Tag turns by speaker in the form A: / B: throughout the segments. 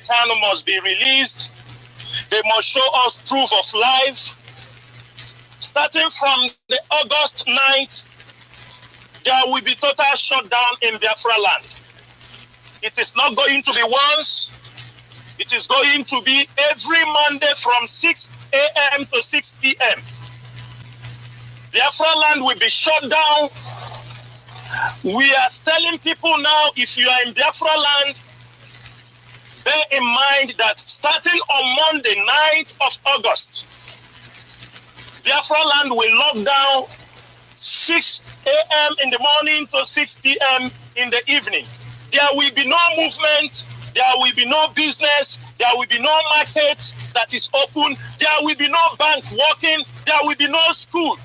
A: Kanu must be released. They must show us proof of life. Starting from the August 9th, there will be total shutdown in Biafra land. It is not going to be once. It is going to be every Monday from 6 a.m. to 6 p.m. Biafra land will be shut down. We are telling people now, if you are in Biafra land, bear in mind that starting on Monday, 9th of August, Biafra land will lock down 6 a.m. in the morning to 6 p.m. in the evening. There will be no movement. There will be no business. There will be no market that is open. There will be no bank working. There will be no school.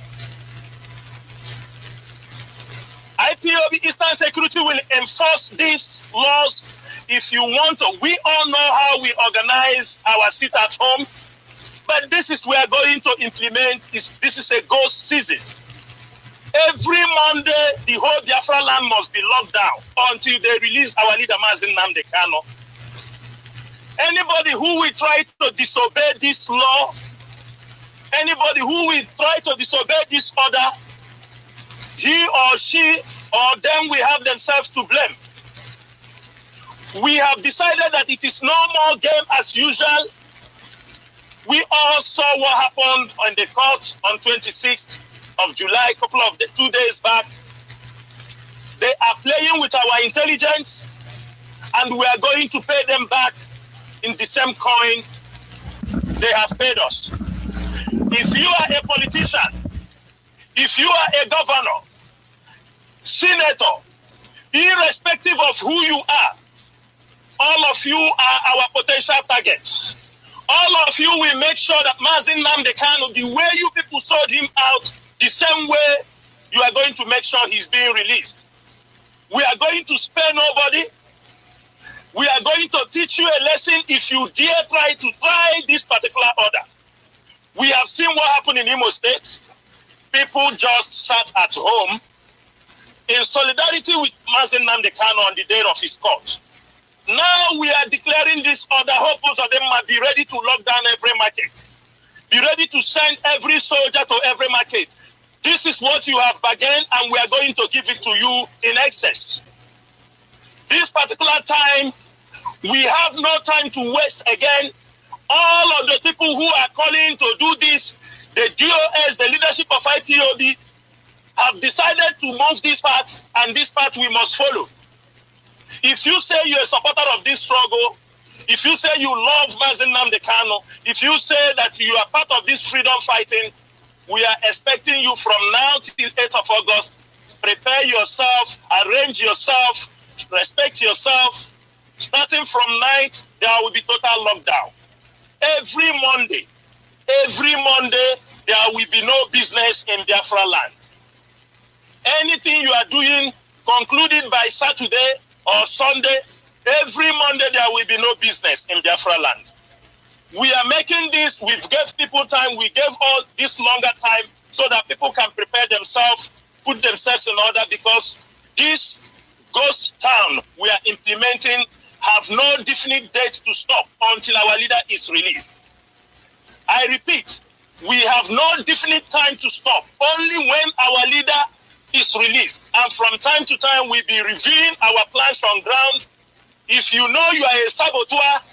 A: IPOB Eastern Security will enforce these laws. If you want to, we all know how we organize our sit at home, but this is we are going to implement. This is a ghost season. Every Monday, the whole Biafra land must be locked down until they release our leader, MAZI Kanu. Anybody who will try to disobey this law, anybody who will try to disobey this order, he or she or them will have themselves to blame. We have decided that it is no more game as usual. We all saw what happened on the court on 26th of July, a couple of 2 days back. They are playing with our intelligence, and we are going to pay them back in the same coin they have paid us. If you are a politician, if you are a governor, senator, irrespective of who you are, all of you are our potential targets. All of you will make sure that MAZI Kanu, the way you people sold him out, the same way you are going to make sure he's being released. We are going to spare nobody. We are going to teach you a lesson if you dare try this particular order. We have seen what happened in Imo State. People just sat at home in solidarity with MAZI Kanu on the day of his court. Now we are declaring this order. Hopefully of them might be ready to lock down every market. Be ready to send every soldier to every market. This is what you have bargained, and we are going to give it to you in excess. This particular time, we have no time to waste again. All of the people who are calling to do this, the DOS, the leadership of IPOB, have decided to move this part, and this part we must follow. If you say you're a supporter of this struggle, if you say you love MAZI Kanu, if you say that you are part of this freedom fighting, we are expecting you from now till 8th of August. Prepare yourself, arrange yourself, respect yourself. Starting from 9th, there will be total lockdown. Every Monday, there will be no business in Biafra land. Anything you are doing, concluding by Saturday or Sunday, every Monday there will be no business in Biafra land. We are making this, we gave people time, we gave all this longer time so that people can prepare themselves, put themselves in order, because this ghost town we are implementing have no definite date to stop until our leader is released. I repeat, we have no definite time to stop, only when our leader is released. And from time to time, we'll be reviewing our plans on ground. If you know you are a saboteur,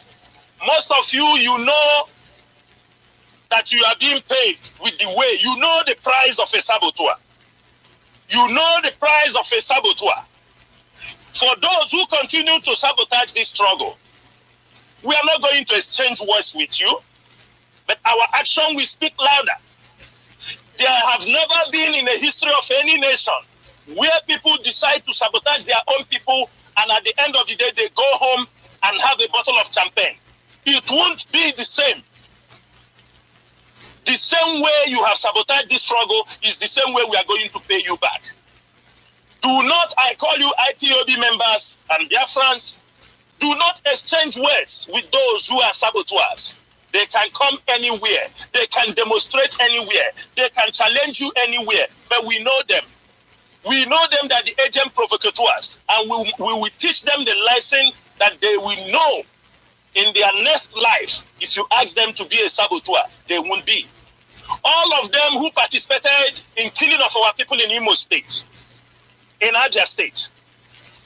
A: most of you, you know that you are being paid with the way. You know the price of a saboteur. You know the price of a saboteur. For those who continue to sabotage this struggle, we are not going to exchange words with you, but our action will speak louder. There have never been in the history of any nation where people decide to sabotage their own people, and at the end of the day, they go home and have a bottle of champagne. It won't be the same. The same way you have sabotaged this struggle is the same way we are going to pay you back. Do not, I call you IPOB members and Biafrans, do not exchange words with those who are saboteurs. They can come anywhere. They can demonstrate anywhere. They can challenge you anywhere. But we know them. We know them that the agent provocateurs, and we will teach them the lesson that they will know in their next life, if you ask them to be a saboteur, they won't be. All of them who participated in killing of our people in Imo State, in Abia State,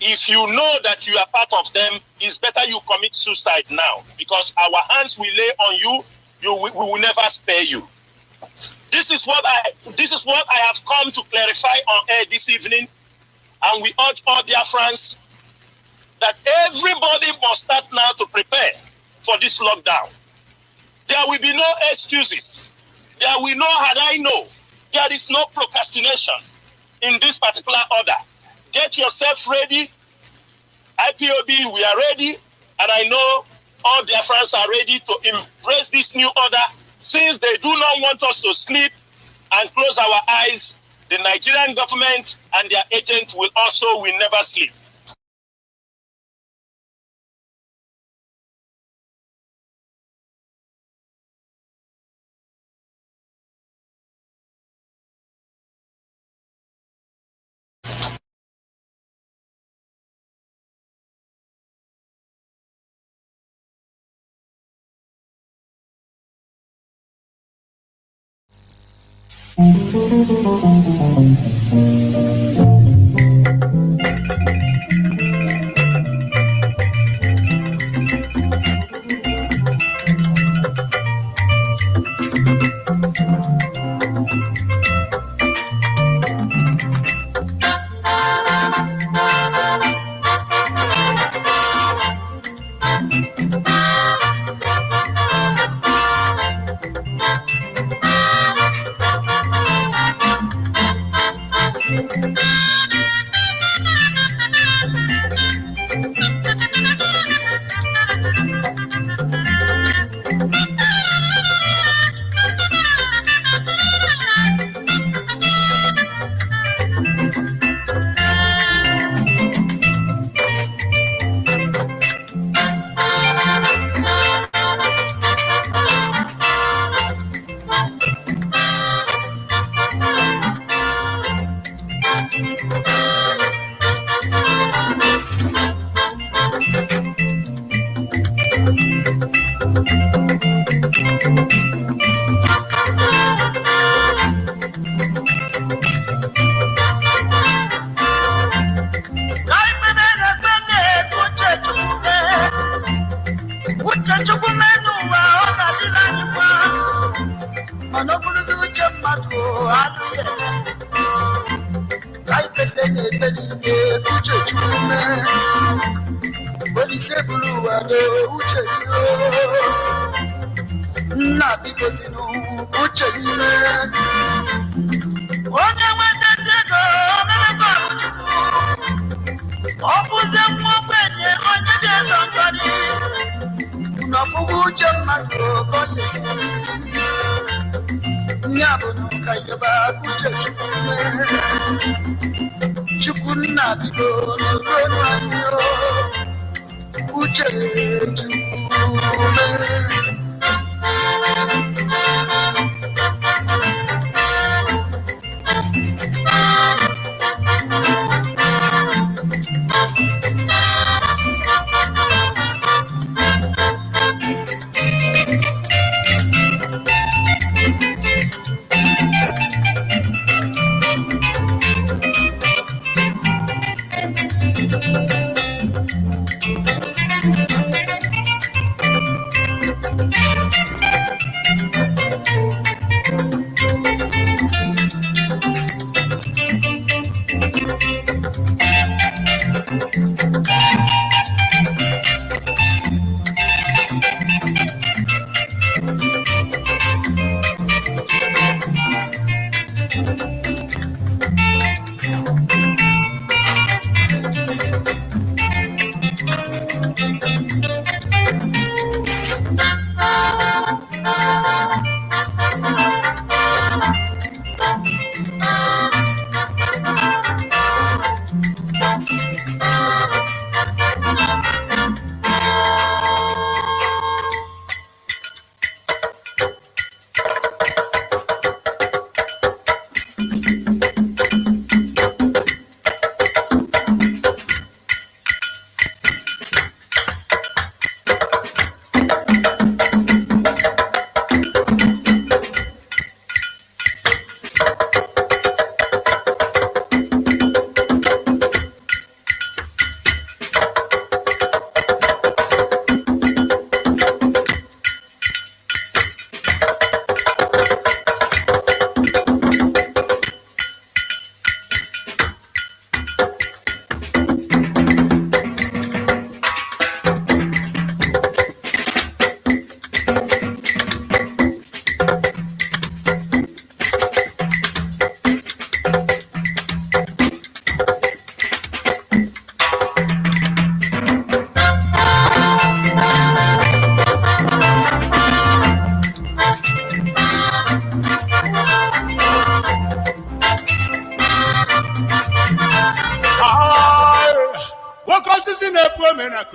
A: if you know that you are part of them, it's better you commit suicide now, because our hands will lay on you. We will never spare you. This is what I have come to clarify on air this evening, and we urge all Biafrans that everybody must start now to prepare for this lockdown. There will be no excuses. There will no had I know. There is no procrastination in this particular order. Get yourself ready. IPOB, we are ready, and I know all Biafrans are ready to embrace this new order. Since they do not want us to sleep and close our eyes, the Nigerian government and their agents will never sleep.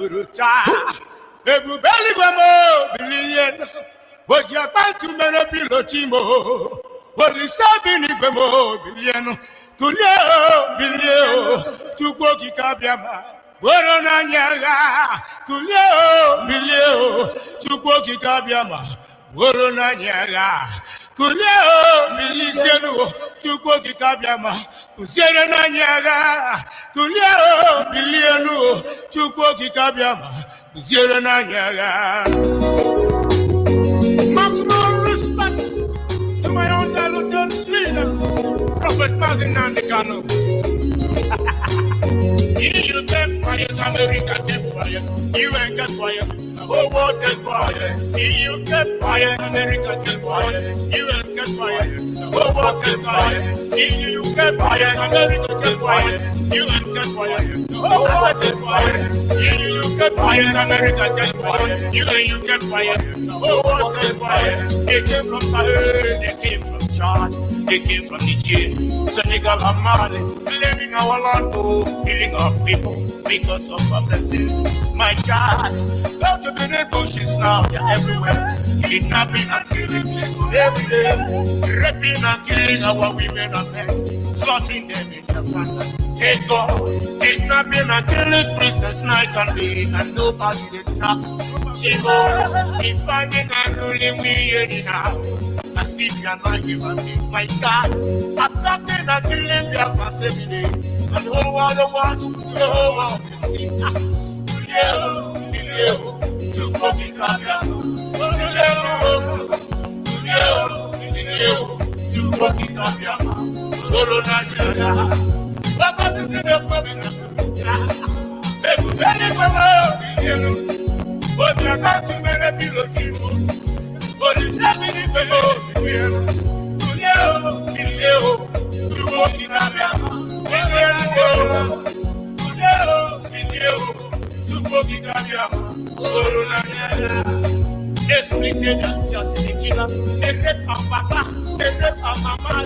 B: Buruta. Ebu belly guamo, billion. But you're about to men up in Lochimo. But it's sabini guamo, billion. Kulio, billion. Chukoki kabiama. Borona nyaga. Kulio, billion. Chukoki kabiama. Borona nyaga. Kulio, billion. Chukoki kabiama. Uzerena nyaga. Kulio, billion. Chukoki kabiama. Uzerena nyaga. Maximum respect to my own talented leader, Prophet MAZI Nandekano. You kept quiet, America kept quiet, you ain't kept quiet, the whole world kept quiet. You kept quiet, America kept quiet, you ain't kept quiet, the whole world kept quiet. You kept quiet, America kept quiet, you ain't kept quiet, the whole world kept quiet. You kept quiet, America kept quiet, you kept quiet, the whole world kept quiet. They came from Sahel, they came from Chad, they came from Niger, Senegal and Mali, blaming our land, killing our people because of our blessings. My God, go to the bushes now, they're everywhere. Kidnapping and killing every day, raping and killing our women and men, slaughtering them in their family. Hey God, kidnapping and killing Christians night and day, and nobody they talk. Chivo, dividing and ruling we anyhow. As if you're not human being, my God, attacking and killing Biafra every day. And the whole world watch, the whole world can see. But you're not too many people. But it's happening they split us just to kill us. They rape our papa, they rape our mama.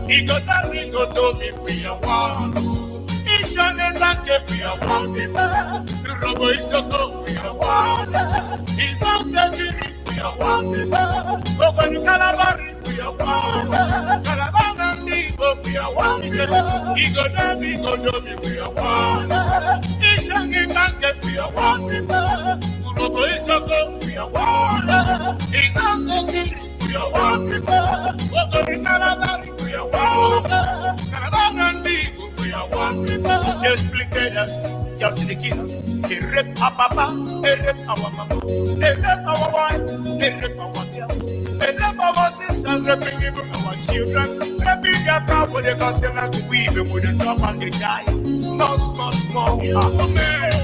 B: He got that ring, go to me, we are one. He's on the back, we are one. The robo is so good, we are one. He's on security, we are one. But when you Calabari, we are one. Calabar and Digo, we are one. He said, he got that ring, go to me, we are one. He's on the back, we are one. Robo is so good, we are one. He's on security, we are one. But when you Calabari, we are one. Calabar and Digo, we are one. They split us, just to kill us. They rape our papa, they rape our mama, they rape our wives, they rape our girls, they rape our sisters, raping even our children, raping their car with the customer to weave with the top and they die. Small, small, small. Oh, man,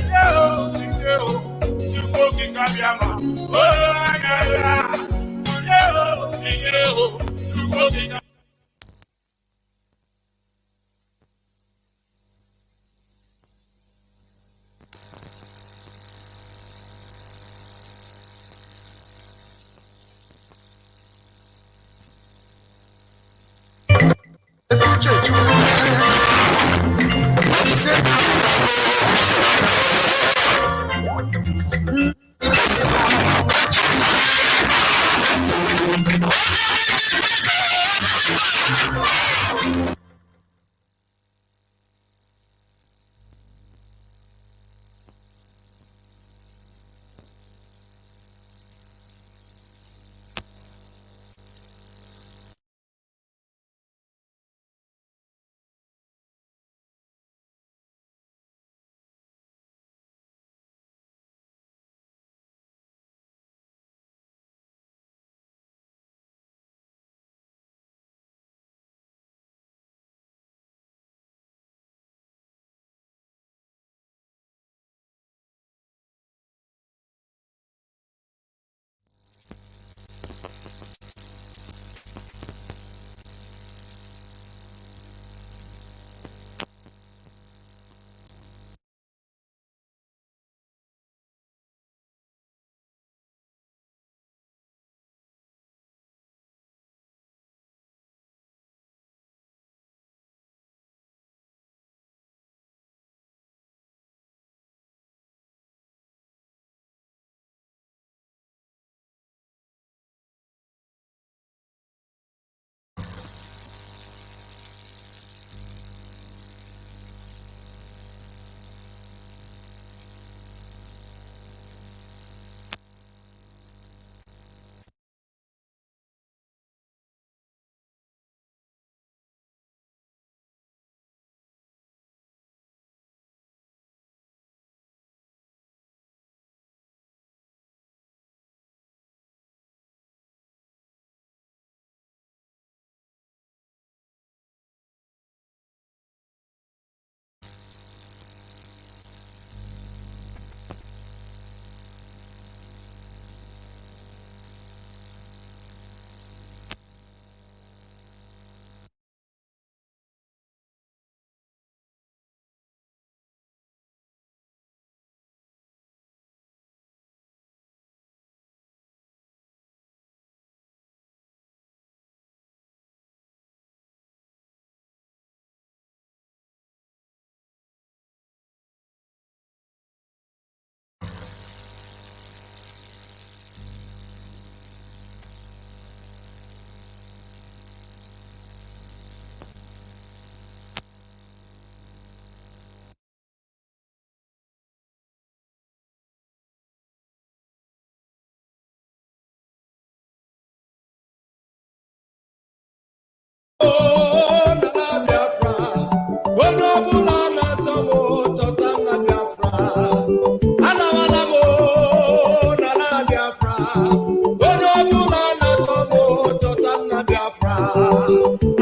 C: Onobula na tomo totam na Biafra.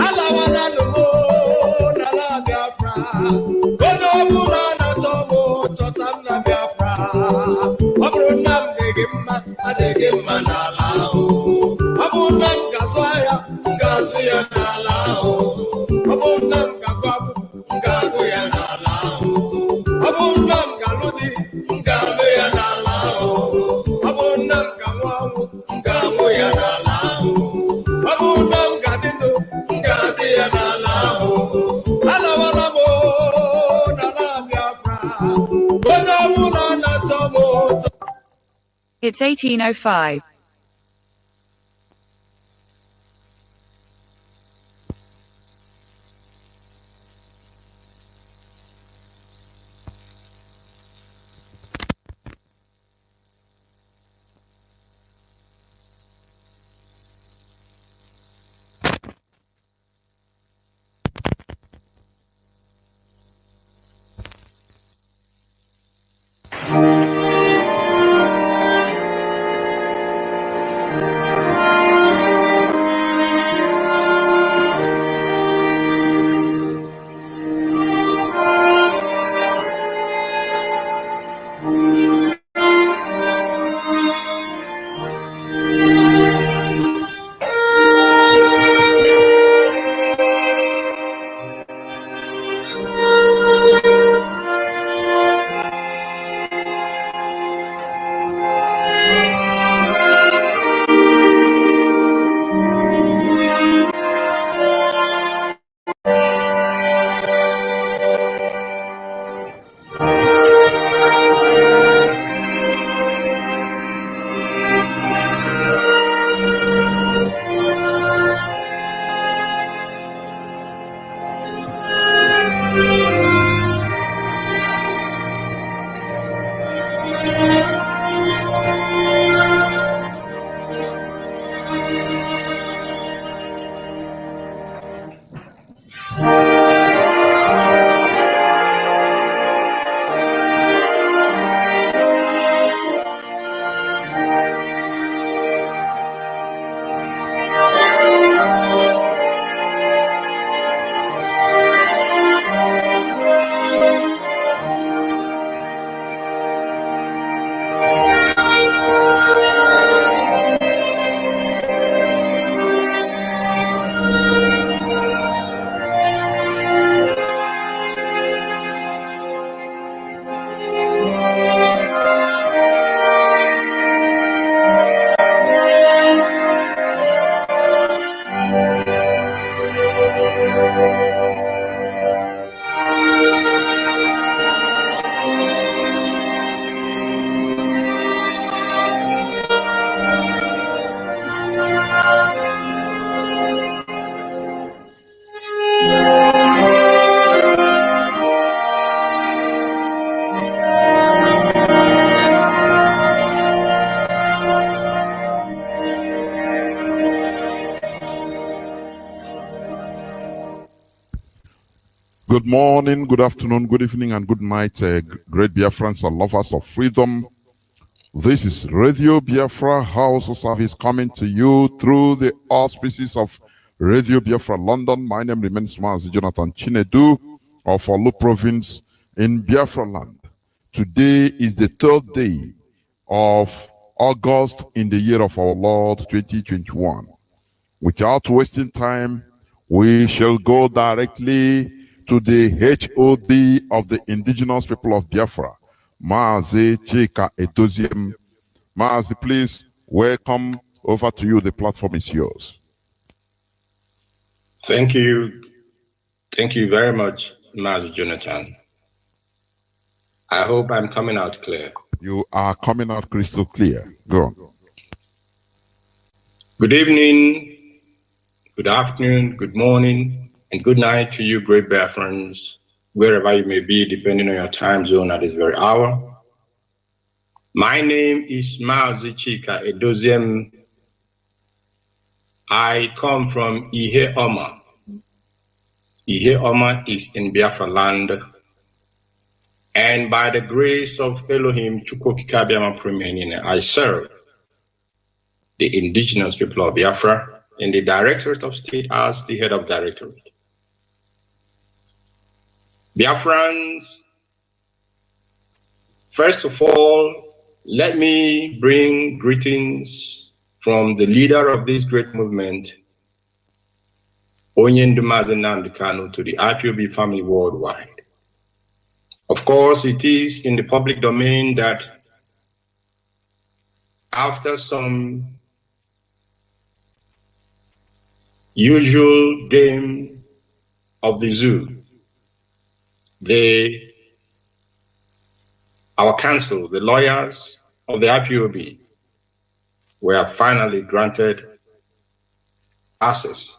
C: Alawana no mo na la Biafra. Onobula na tomo totam na Biafra. Obunam adegimma na lao. Obunam gazoya na lao. Obunam gagwabu gagoya na lao. Obunam galudi gagoya na lao. Obunam gangwamu gagoya na lao. Obunam gadindo gagoya na lao. Alawala mo na la Biafra. Onobula na tomo.
D: It's 1805.
E: Good morning, good afternoon, good evening, and good night, great Biafrans and lovers of freedom. This is Radio Biafra House service coming to you through the auspices of Radio Biafra London. My name remains MAZI Jonathan Chinedu of Olu Province in Biafra land. Today is the 3rd day of August in the year of our Lord 2021. Without wasting time, we shall go directly to the HOD of the indigenous people of Biafra, MAZI, CHIKA, EDOZIEM. MAZI, please, welcome. Over to you. The platform is yours.
F: Thank you. Thank you very much, MAZI Jonathan. I hope I'm coming out clear.
E: You are coming out crystal clear. Go on.
F: Good evening, good afternoon, good morning, and good night to you, great Biafrans, wherever you may be, depending on your time zone at this very hour. My name is MAZI CHIKA EDOZIEM. I come from Ihe Oma. Ihe Oma is in Biafra land. And by the grace of Elohim, I serve the indigenous people of Biafra in the Directorate of State as the head of Directorate. Biafrans, first of all, let me bring greetings from the leader of this great movement, Onyendu Mazi Nnamdi Kanu, to the IPOB family worldwide. Of course, it is in the public domain that after some usual game of the zoo, our council, the lawyers of the IPOB, were finally granted access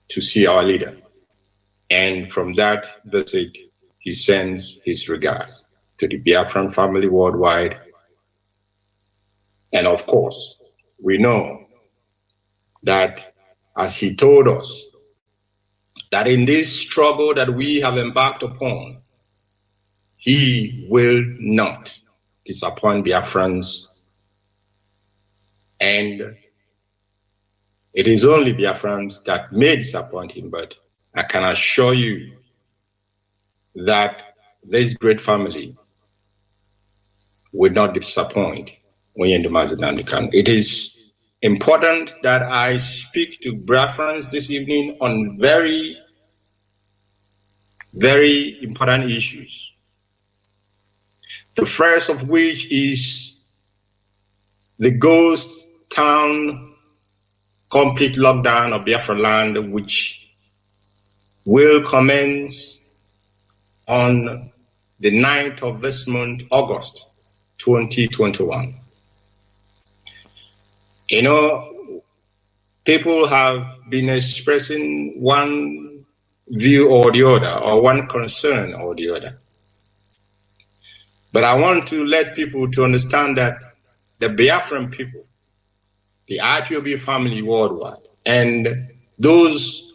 F: to see our leader. And from that visit, he sends his regards to the Biafran family worldwide. And of course, we know that as he told us, that in this struggle that we have embarked upon, he will not disappoint Biafrans. And it is only Biafrans that may disappoint him, but I can assure you that this great family will not disappoint Onyendu Mazi Nnamdi Kanu. It is important that I speak to Biafrans this evening on very, very important issues. The first of which is the ghost town complete lockdown of Biafra land, which will commence on the 9th of this month, August 2021. You know, people have been expressing one view or the other, or one concern or the other. But I want to let people to understand that the Biafran people, the IPOB family worldwide, and those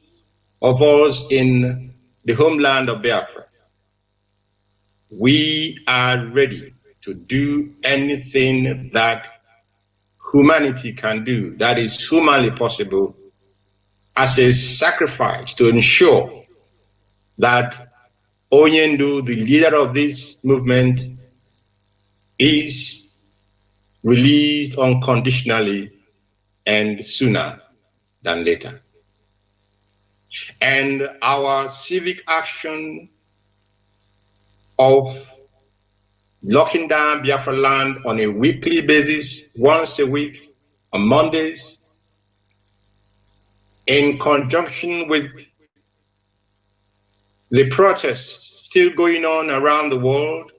F: of us in the homeland of Biafra, we are ready to do anything that humanity can do, that is humanly possible, as a sacrifice to ensure that Onyendu, the leader of this movement, is released unconditionally and sooner than later. And our civic action of locking down Biafra land on a weekly basis, once a week, on Mondays, in conjunction with the protests still going on around the world,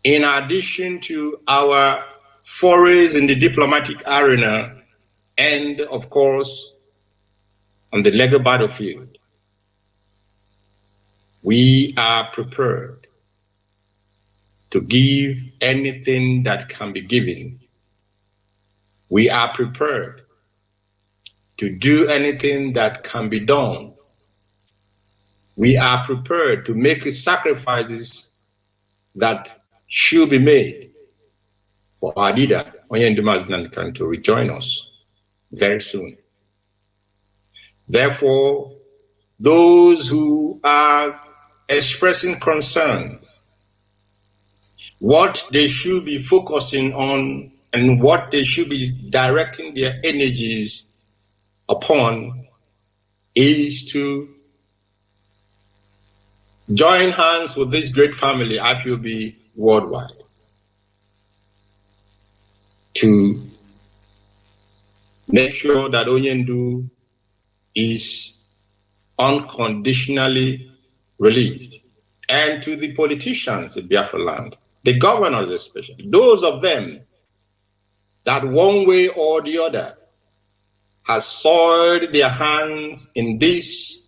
F: in addition to our forays in the diplomatic arena, and of course, on the legal battlefield, we are prepared to give anything that can be given. We are prepared to do anything that can be done. We are prepared to make the sacrifices that should be made for our leader, Onyendu Mazi Nnamdi Kanu, to rejoin us very soon. Therefore, those who are expressing concerns, what they should be focusing on and what they should be directing their energies upon is to join hands with this great family, IPOB worldwide, to make sure that Onyendu is unconditionally released. And to the politicians in Biafra land, the governors especially, those of them that one way or the other has soiled their hands in this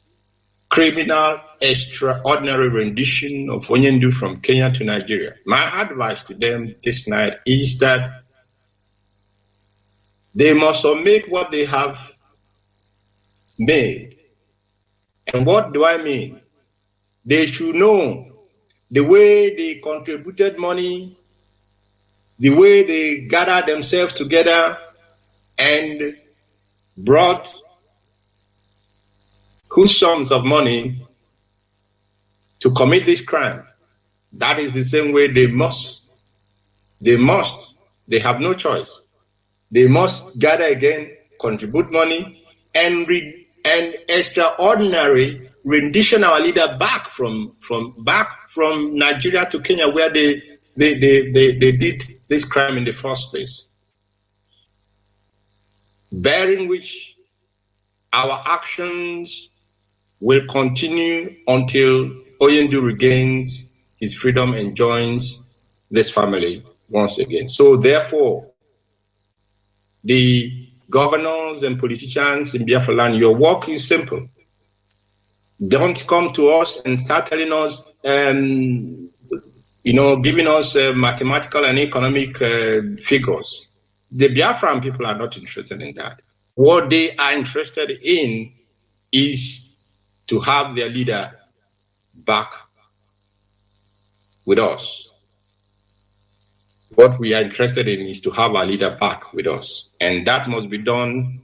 F: criminal, extraordinary rendition of Onyendu from Kenya to Nigeria. My advice to them this night is that they must omit what they have made. And what do I mean? They should know the way they contributed money the way they gathered themselves together and brought huge sums of money to commit this crime, that is the same way they have no choice. They must gather again, contribute money, and extraordinary rendition our leader back from Nigeria to Kenya, where they did this crime in the first place. Bearing which our actions will continue until Oyendu regains his freedom and joins this family once again. So therefore, the governors and politicians in Biafra land, your work is simple. Don't come to us and start telling us, giving us mathematical and economic figures. The Biafran people are not interested in that. What they are interested in is to have their leader back with us. What we are interested in is to have our leader back with us. And that must be done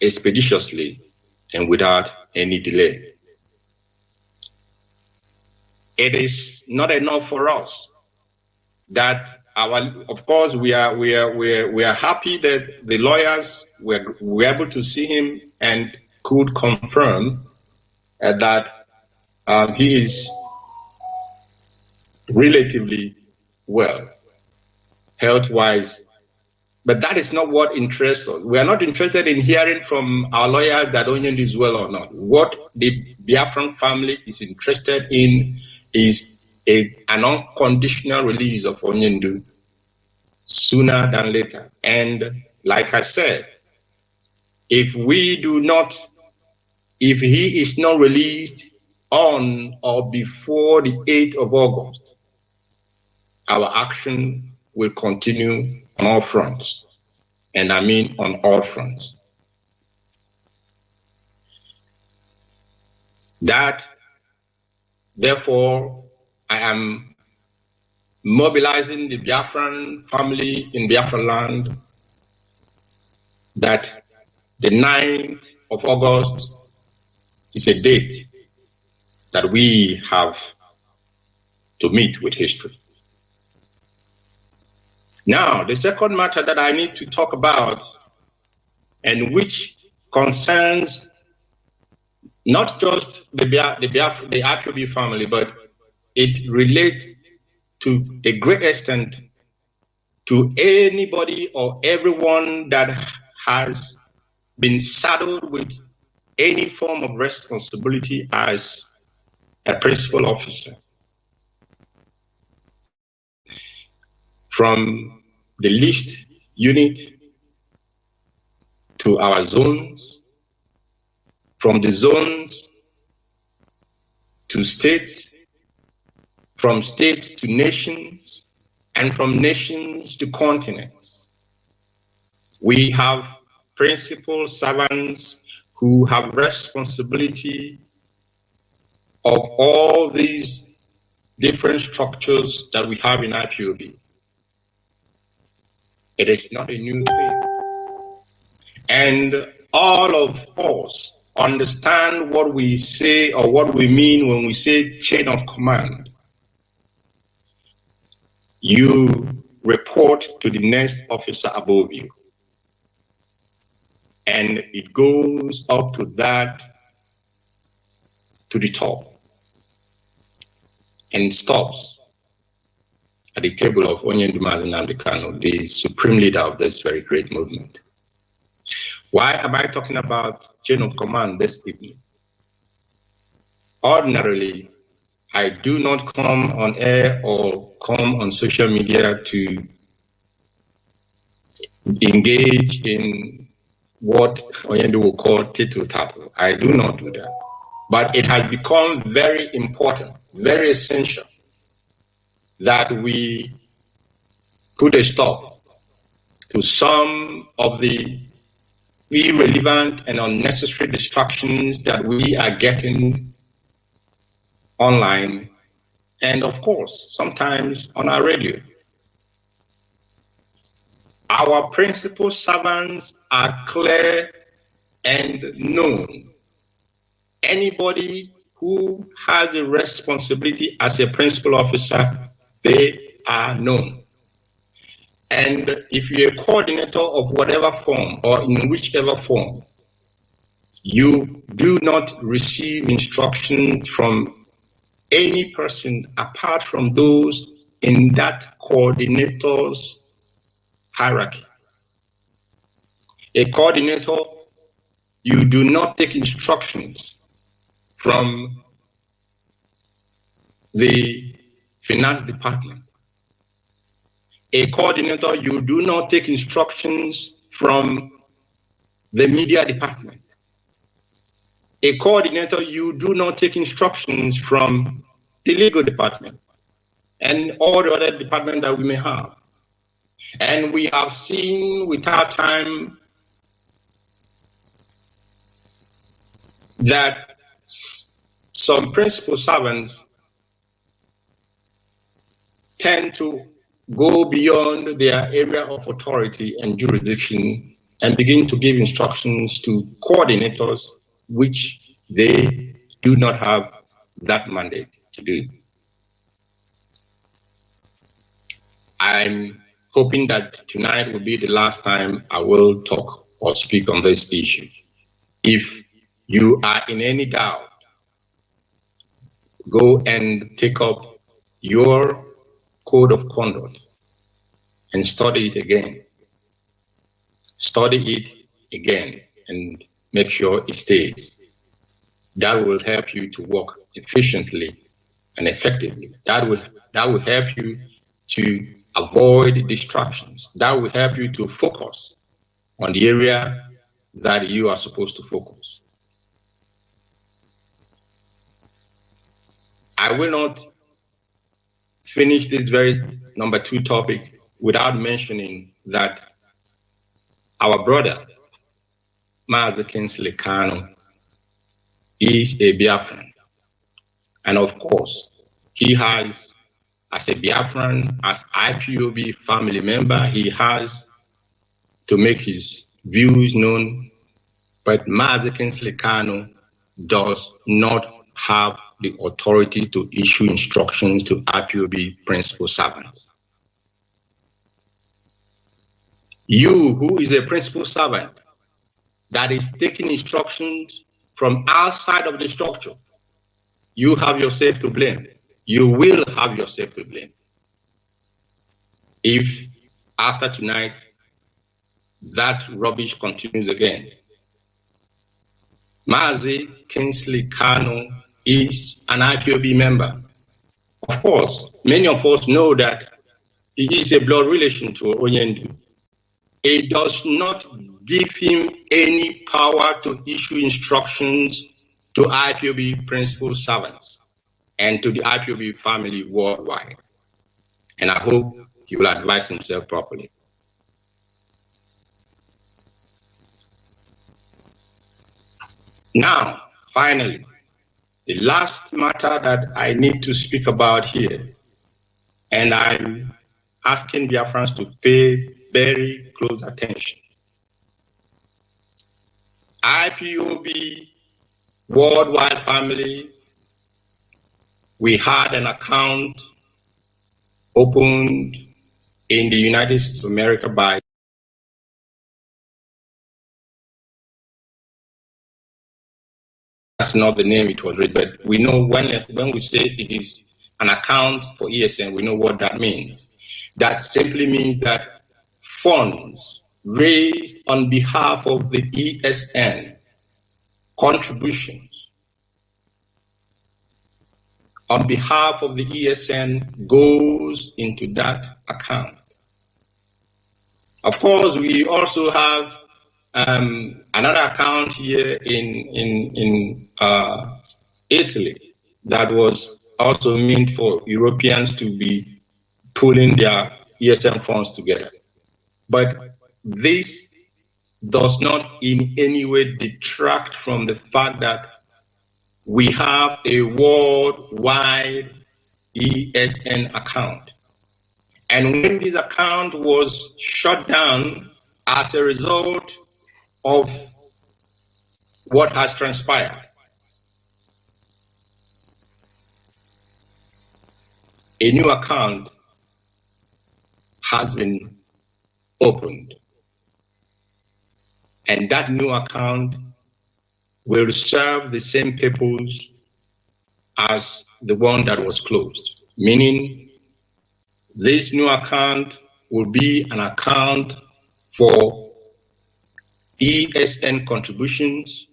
F: expeditiously and without any delay. It is not enough for us that of course, we are happy that the lawyers were able to see him and could confirm that he is relatively well, health-wise. But that is not what interests us. We are not interested in hearing from our lawyers that Onyendu is well or not. What the Biafran family is interested in is an unconditional release of Onyendu sooner than later. And like I said, if he is not released on or before the 8th of August, our action will continue on all fronts. And I mean on all fronts. Therefore, I am mobilizing the Biafran family in Biafra land that the 9th of August is a date that we have to meet with history. Now, the second matter that I need to talk about, and which concerns not just the IPOB family, but it relates to a great extent to anybody or everyone that has been saddled with any form of responsibility as a principal officer. From the least unit to our zones, from the zones to states, from states to nations, and from nations to continents. We have principal servants who have responsibility of all these different structures that we have in IPOB. It is not a new thing. And all of us understand what we say or what we mean when we say chain of command. You report to the next officer above you. And it goes up to that, to the top, and stops at the table of Onyendu Nnamdi Kanu, the supreme leader of this very great movement. Why am I talking about chain of command this evening? Ordinarily, I do not come on air or come on social media to engage in what Onyendu will call tittle-tattle. I do not do that. But it has become very important, very essential, that we put a stop to some of the irrelevant and unnecessary distractions that we are getting online, and of course, sometimes on our radio. Our principal servants are clear and known. Anybody who has a responsibility as a principal officer, they are known. And if you're a coordinator of whatever form or in whichever form, you do not receive instruction from any person apart from those in that coordinator's hierarchy. A coordinator, you do not take instructions from the finance department. A coordinator, you do not take instructions from the media department. A coordinator, you do not take instructions from the legal department and all the other departments that we may have. And we have seen without time that some principal servants tend to go beyond their area of authority and jurisdiction and begin to give instructions to coordinators which they do not have that mandate to do. I'm hoping that tonight will be the last time I will talk or speak on this issue. If you are in any doubt, go and take up your code of conduct and study it again. Study it again and make sure it stays. That will help you to work efficiently and effectively. That will help you to avoid distractions. That will help you to focus on the area that you are supposed to focus. I will not finish this very number 2 topic without mentioning that our brother, MAZI Kingsley Kanu, is a Biafran. And of course, he has, as a Biafran, as IPOB family member, he has to make his views known. But MAZI Kingsley Kanu does not have the authority to issue instructions to IPOB principal servants. You, who is a principal servant that is taking instructions from outside of the structure, you have yourself to blame. You will have yourself to blame if after tonight that rubbish continues again. MAZI Kingsley Kanu is an IPOB member. Of course, many of us know that he is a blood relation to Onyendu. It does not give him any power to issue instructions to IPOB principal servants and to the IPOB family worldwide. And I hope he will advise himself properly. Now, finally, the last matter that I need to speak about here, and I'm asking Biafrans to pay very close attention. IPOB worldwide family, we had an account opened in the United States of America by that's not the name it was read, but we know when we say it is an account for ESN, we know what that means. That simply means that funds raised on behalf of the ESN, contributions on behalf of the ESN goes into that account. Of course, we also have another account here in Italy that was also meant for Europeans to be pulling their ESN funds together. But this does not in any way detract from the fact that we have a worldwide ESN account. And when this account was shut down as a result of what has transpired, a new account has been opened. And that new account will serve the same purpose as the one that was closed, meaning this new account will be an account for ESN contributions,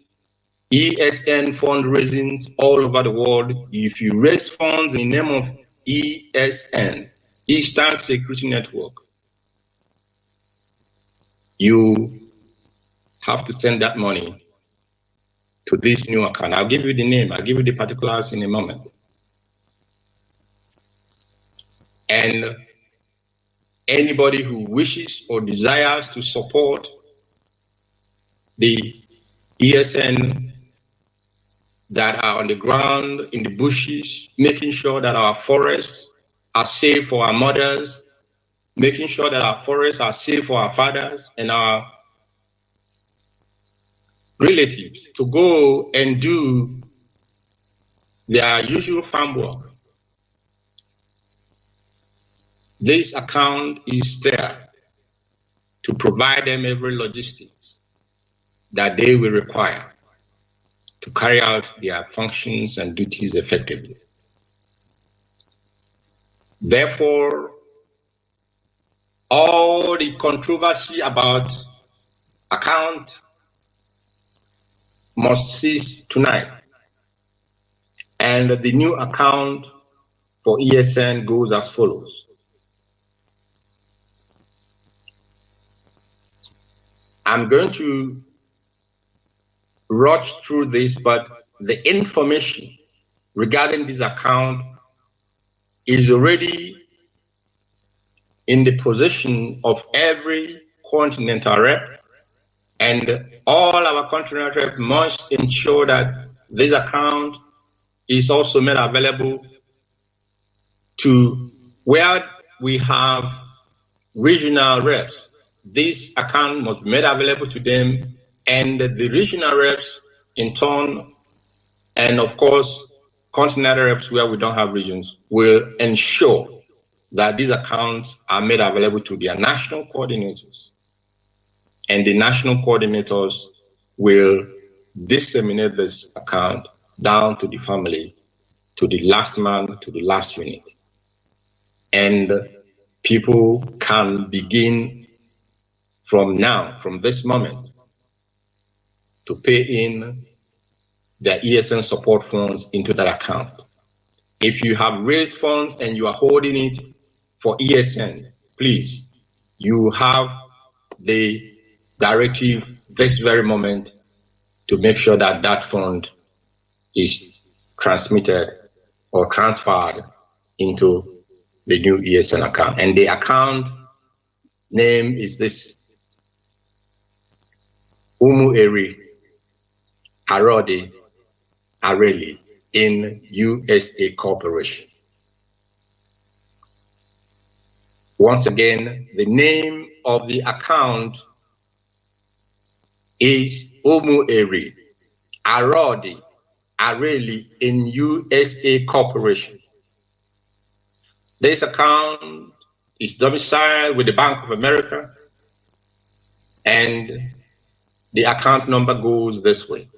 F: ESN fundraisings all over the world. If you raise funds in the name of ESN, Eastern Security Network, you have to send that money to this new account. I'll give you the name, I'll give you the particulars in a moment. And anybody who wishes or desires to support the ESN that are on the ground, in the bushes, making sure that our forests are safe for our mothers, making sure that our forests are safe for our fathers and our relatives to go and do their usual farm work. This account is there to provide them every logistics that they will require to carry out their functions and duties effectively. Therefore, all the controversy about account must cease tonight. And the new account for ESN goes as follows. I'm going to rush through this, but the information regarding this account is already in the possession of every continental rep, and all our continental rep must ensure that this account is also made available to where we have regional reps. This account must be made available to them, and the regional reps in turn, and of course, continental reps where we don't have regions, will ensure that these accounts are made available to their national coordinators. And the national coordinators will disseminate this account down to the family, to the last man, to the last unit. And people can begin from now, from this moment, to pay in their ESN support funds into that account. If you have raised funds and you are holding it for ESN, please, you have the directive this very moment to make sure that that fund is transmitted or transferred into the new ESN account. And the account name is this: Umueri Arodi Areli in USA Corporation. Once again, the name of the account is Umueri Arodi Areli in USA Corporation. This account is domiciled with the Bank of America, and the account number goes this way.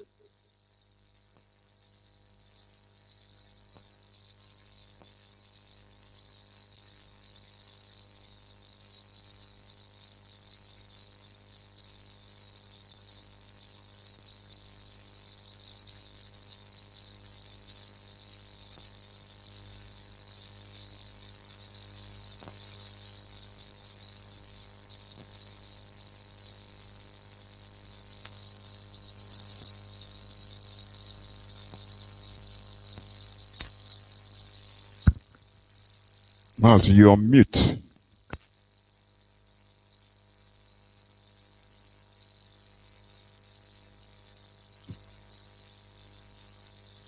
E: Mazi, you're on mute.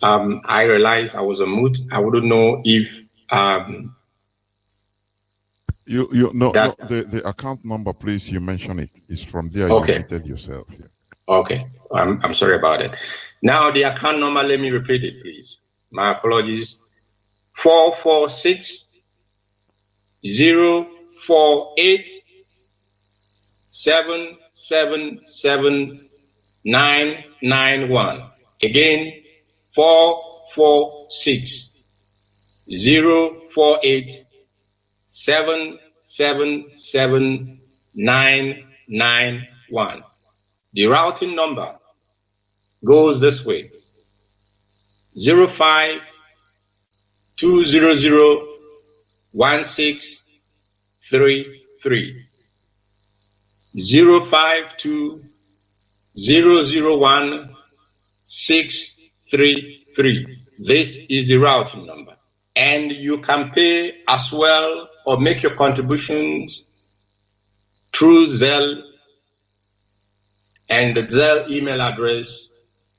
F: I realized I was on mute. I wouldn't know if
E: The account number, please, you mention it. It's from there.
F: Okay.
E: You repeated yourself. Yeah.
F: Okay, I'm sorry about it. Now the account number, let me repeat it, please. My apologies. 446 048 777 991. Again, 446 048 777 991. The routing number goes this way: 05 200 1633 052 001 633. This is the routing number, and you can pay as well or make your contributions through Zelle, and the Zelle email address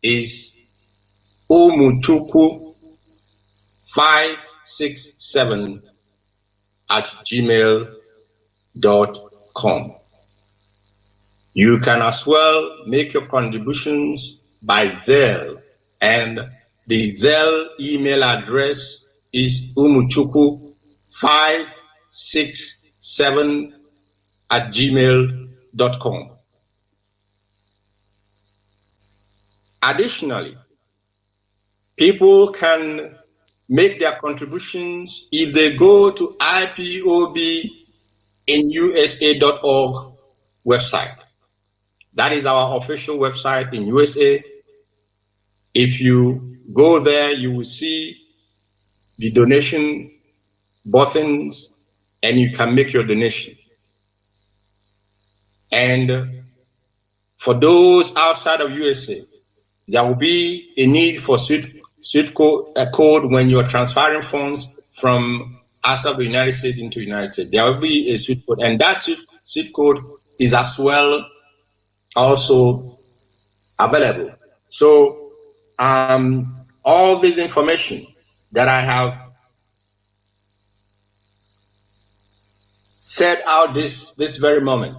F: is umutuku567@gmail.com. You can as well make your contributions by Zelle, and the Zelle email address is umutuku567@gmail.com. Additionally, people can make their contributions if they go to IPOB-in-USA.org website. That is our official website in USA. If you go there, you will see the donation buttons, and you can make your donation. And for those outside of USA, there will be a need for SWIFT code when you are transferring funds from outside the United States into the United States. There will be a SWIFT code, and that SWIFT code is as well also available. So all this information that I have set out this very moment,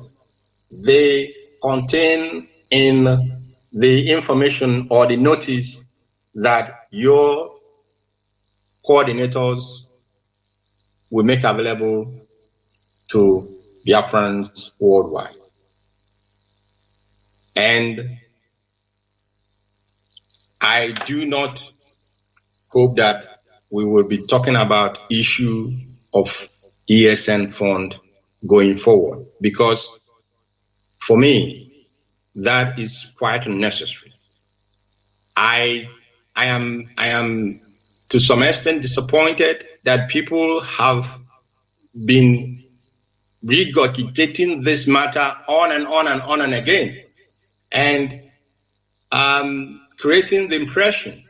F: they contain in the information or the notice that your coordinators will make available to Biafrans worldwide. And I do not hope that we will be talking about issue of ESN fund going forward, because for me, that is quite unnecessary. I am to some extent disappointed that people have been regurgitating this matter on and on and on and again, and creating the impression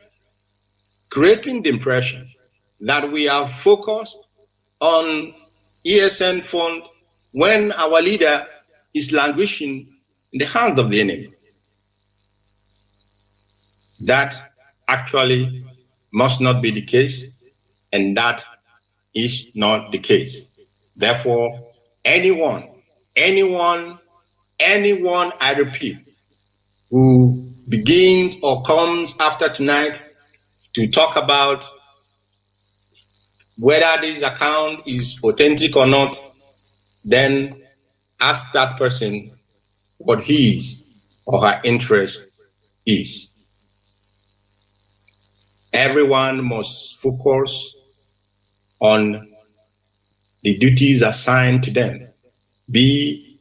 F: that we are focused on ESN fund when our leader is languishing in the hands of the enemy. That actually must not be the case, and that is not the case. Therefore, anyone, I repeat, who begins or comes after tonight to talk about whether this account is authentic or not, then ask that person what his or her interest is. Everyone must focus on the duties assigned to them. Be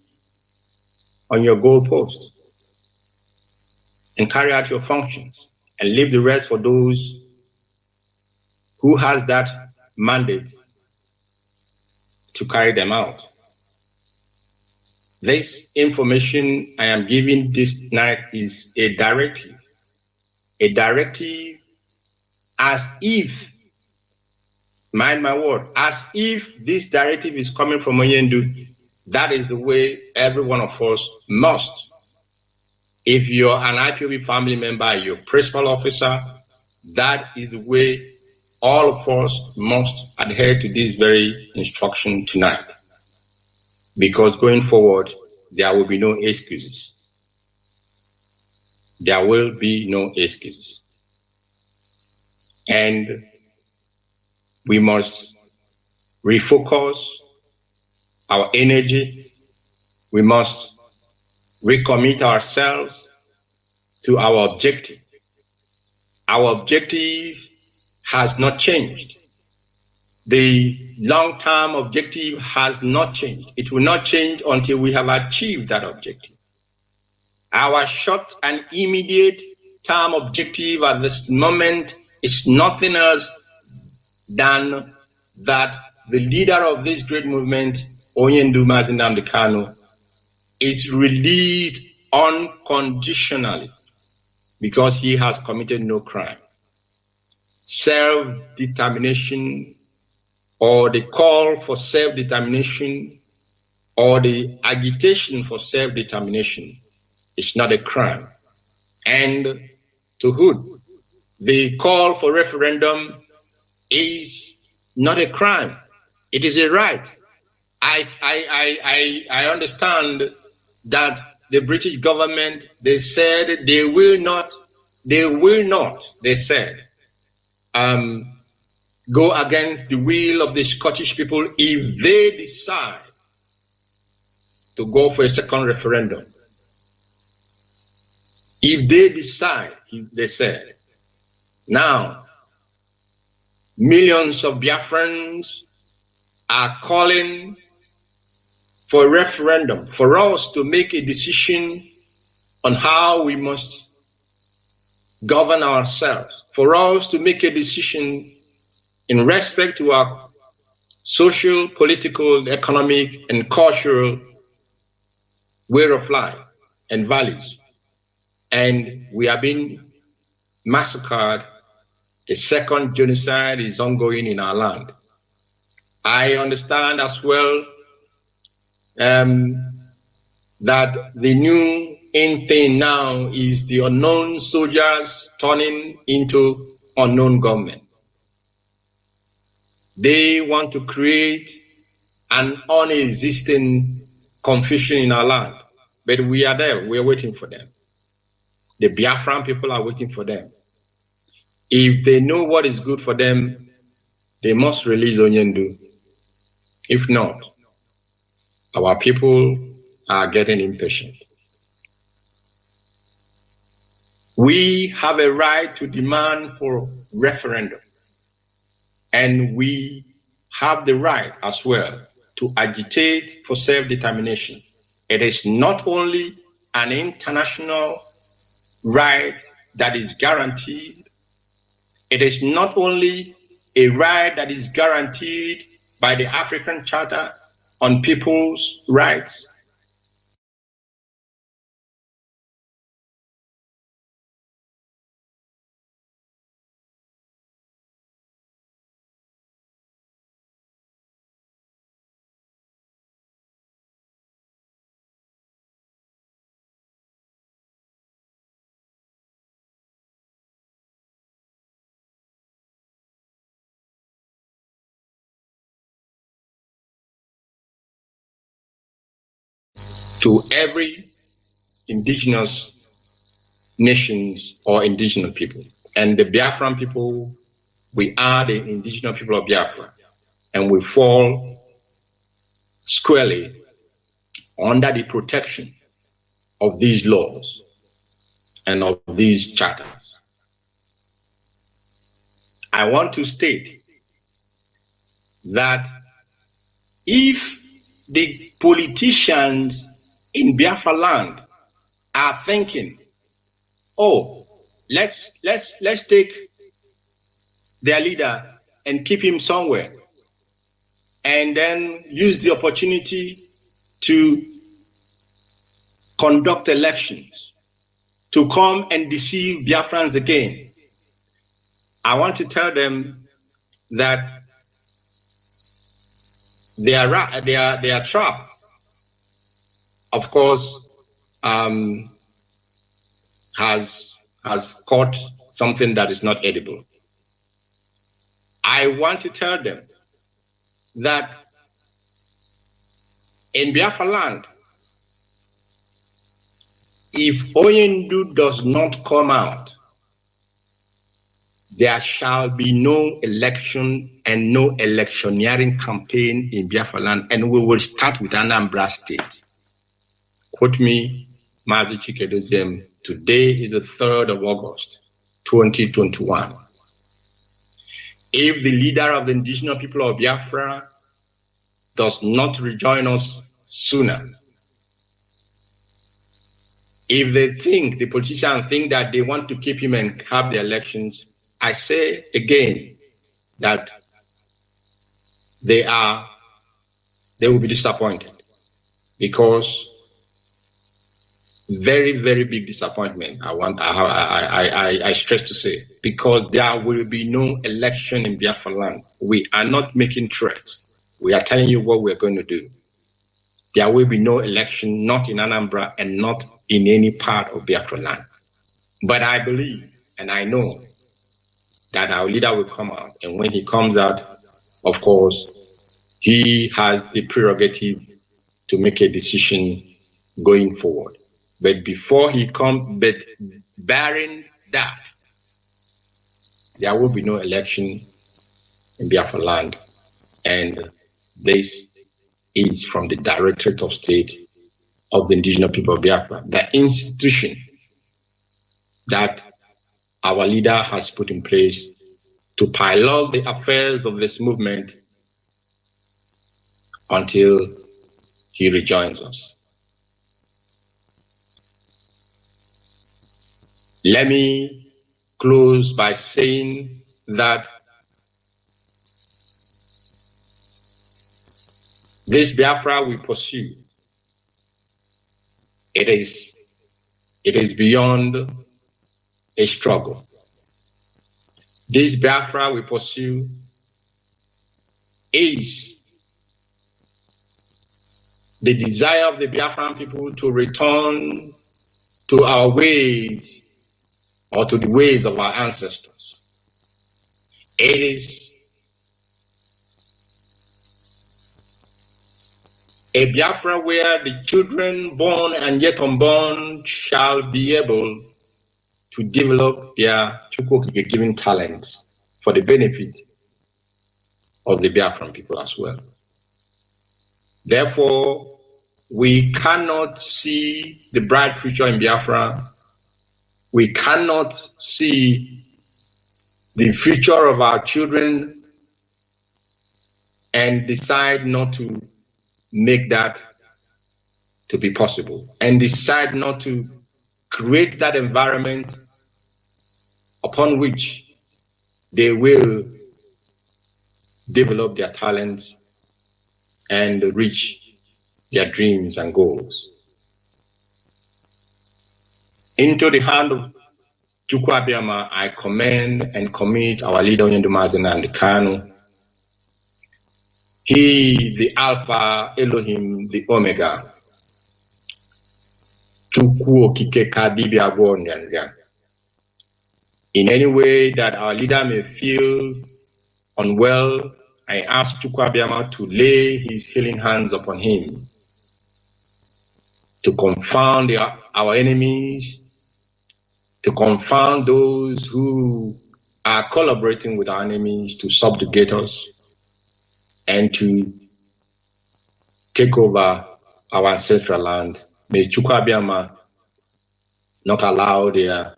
F: on your goalpost and carry out your functions, and leave the rest for those who has that mandate to carry them out. This information I am giving this night is a directive as if, mind my word, as if this directive is coming from Onyendu. That is the way every one of us must. If you're an IPOB family member, you're a principal officer, that is the way all of us must adhere to this very instruction tonight. because going forward, there will be no excuses. There will be no excuses. And we must refocus our energy. We must recommit ourselves to our objective. Our objective has not changed. The long-term objective has not changed. It will not change until we have achieved that objective. Our short and immediate term objective at this moment is nothing else than that the leader of this great movement, Onyendu Mazi Nnamdi Kanu, is released unconditionally because he has committed no crime. Self-determination, or the call for self-determination, or the agitation for self-determination is not a crime. And to Hood, the call for referendum is not a crime. It is a right. I understand that the British government, they said they will not, they said, go against the will of the Scottish people if they decide to go for a second referendum. If they decide, they said. Now, millions of Biafrans are calling for a referendum, for us to make a decision on how we must govern ourselves, for us to make a decision in respect to our social, political, economic, and cultural way of life and values. And we are being massacred. A second genocide is ongoing in our land. I understand as well that the new in thing now is the unknown soldiers turning into unknown government. They want to create an unexisting confusion in our land, but we are there, we are waiting for them. The Biafran people are waiting for them. If they know what is good for them, they must release Onyendu. If not, our people are getting impatient. We have a right to demand for referendum, and we have the right as well to agitate for self-determination. It is not only an international right that is guaranteed, it is not only a right that is guaranteed by the African Charter on People's Rights. To every indigenous nations or indigenous people. And the Biafran people, we are the indigenous people of Biafra, and we fall squarely under the protection of these laws and of these charters. I want to state that if the politicians in Biafra land are thinking, oh, let's take their leader and keep him somewhere, and then use the opportunity to conduct elections, to come and deceive Biafrans again, I want to tell them that they are trapped. Of course, has caught something that is not edible. I want to tell them that In Biafra land, if Oyendu does not come out, there shall be no election and no electioneering campaign in Biafra land, and we will start with Anambra State. Quote me, MAZI CHIKA EDOZIEM. Today is the 3rd of August, 2021. If the leader of the indigenous people of Biafra does not rejoin us sooner, if they think, the politicians think that they want to keep him and have the elections, I say again that they will be disappointed, because very, very big disappointment. I stress to say, because there will be no election in Biafra land. We are not making threats. We are telling you what we're going to do. There will be no election, not in Anambra and not in any part of Biafra land. But I believe and I know that our leader will come out. And when he comes out, of course, he has the prerogative to make a decision going forward. But before he comes, but barring that, there will be no election in Biafra land. And this is from the Directorate of State of the Indigenous People of Biafra, the institution that our leader has put in place to pilot the affairs of this movement until he rejoins us. Let me close by saying that this Biafra we pursue, it is beyond a struggle. This Biafra we pursue is the desire of the Biafran people to return to our ways, or to the ways of our ancestors. It is a Biafra where the children born and yet unborn shall be able to develop their given talents for the benefit of the Biafran people as well. Therefore, we cannot see the bright future in Biafra. We cannot see the future of our children and decide not to make that to be possible, and decide not to create that environment upon which they will develop their talents and reach their dreams and goals. Into the hand of Chukwu Abịama, I commend and commit our leader Oyendu and the Kanu. He, the Alpha, Elohim, the Omega. Chukwu Okike Kadibia Gwonyanyan. In any way that our leader may feel unwell, I ask Chukwu Abịama to lay his healing hands upon him, to confound our enemies, to confound those who are collaborating with our enemies to subjugate us and to take over our ancestral land. May Chukwu Abịama not allow their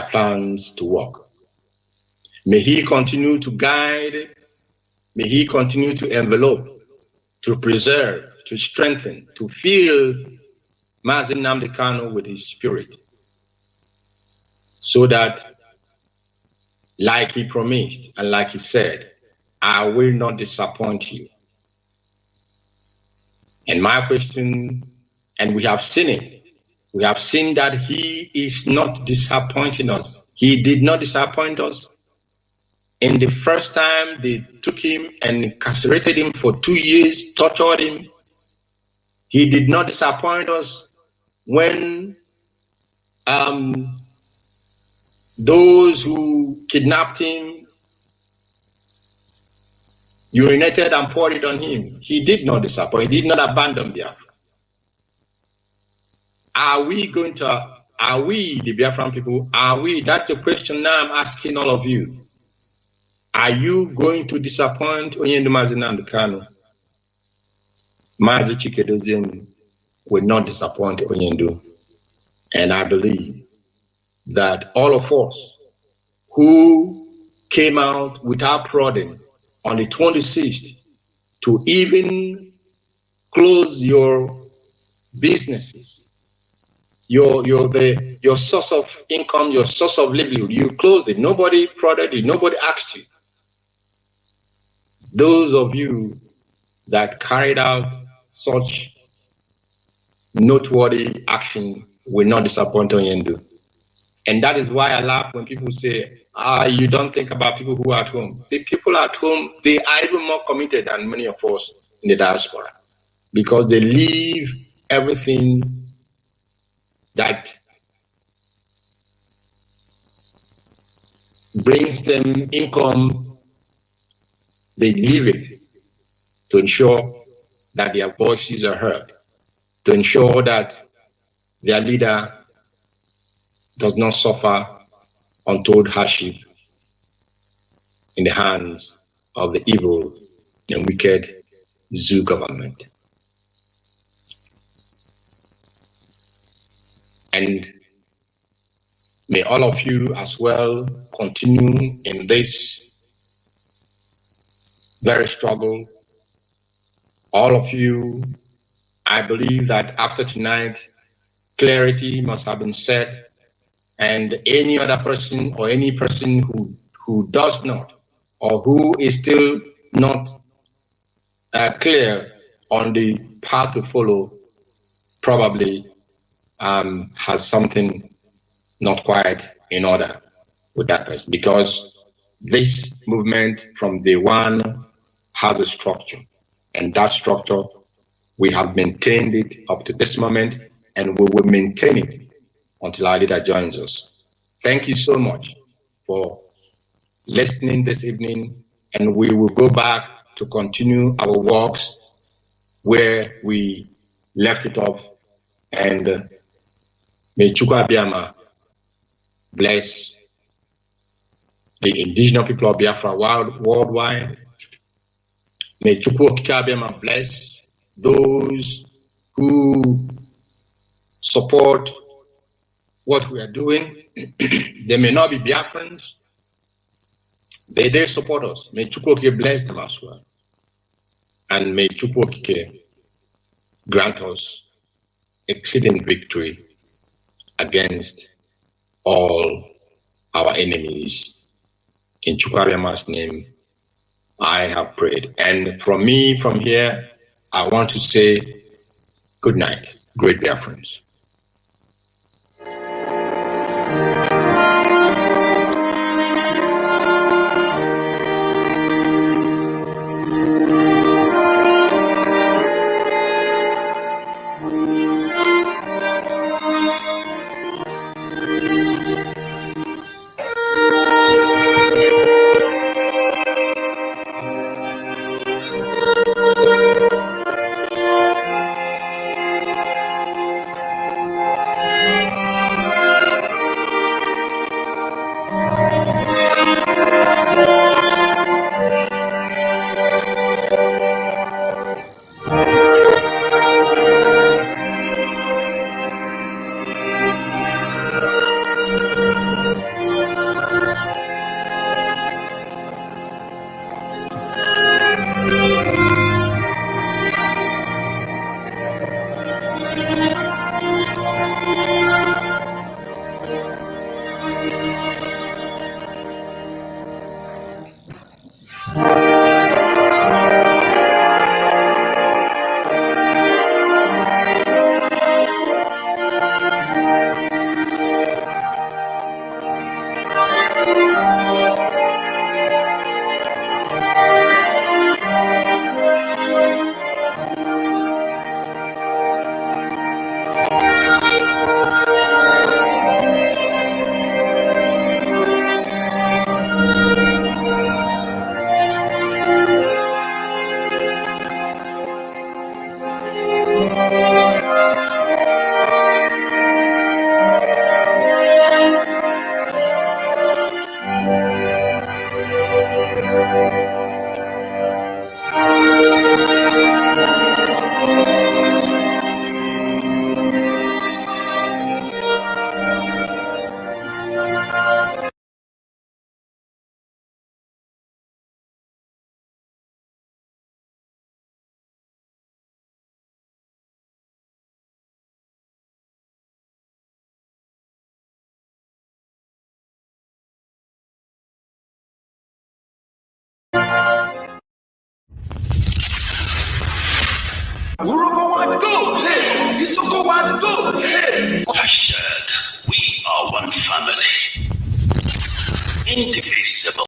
F: plans to work. May he continue to guide, may he continue to envelop, to preserve, to strengthen, to fill Mazi Nnamdi Kanu with his spirit, so that, like he promised and like he said, I will not disappoint you. And my question, and we have seen it, we have seen that he is not disappointing us. He did not disappoint us. In the first time they took him and incarcerated him for 2 years, tortured him, he did not disappoint us when those who kidnapped him urinated and poured it on him. He did not disappoint. He did not abandon Biafra. Are we, the Biafran people, that's the question now I'm asking all of you. Are you going to disappoint Onyendu Mazi Nnamdi Kanu? Mazi CHIKA EDOZIEM will not disappoint Onyendu. And I believe that all of us who came out without prodding on the 26th to even close your businesses, your source of income, your source of livelihood, you closed it. Nobody prodded you, nobody asked you. Those of you that carried out such noteworthy action will not disappoint Onyendu. And that is why I laugh when people say, you don't think about people who are at home. The people at home, they are even more committed than many of us in the diaspora, because they leave everything that brings them income, they leave it to ensure that their voices are heard, to ensure that their leader does not suffer untold hardship in the hands of the evil and wicked zoo government. And may all of you as well continue in this very struggle. All of you, I believe that after tonight, clarity must have been set, and any other person or any person who does not, or who is still not clear on the path to follow, probably has something not quite in order with that person, because this movement from day one has a structure, and that structure, we have maintained it up to this moment, and we will maintain it until our leader joins us. Thank you so much for listening this evening, and we will go back to continue our walks where we left it off. And may Chukwu Abiyama bless the indigenous people of Biafra worldwide. May Chukwu Okike Abiyama bless those who support what we are doing. They may not be Biafrans, they support us. May Chukwu Okike bless them as well. And may Chukwu Okike grant us exceeding victory against all our enemies. In Chukwu Abiyama's name, I have prayed. And from me, from here, I want to say good night, great Biafrans.
B: Hashtag we are one family. Interface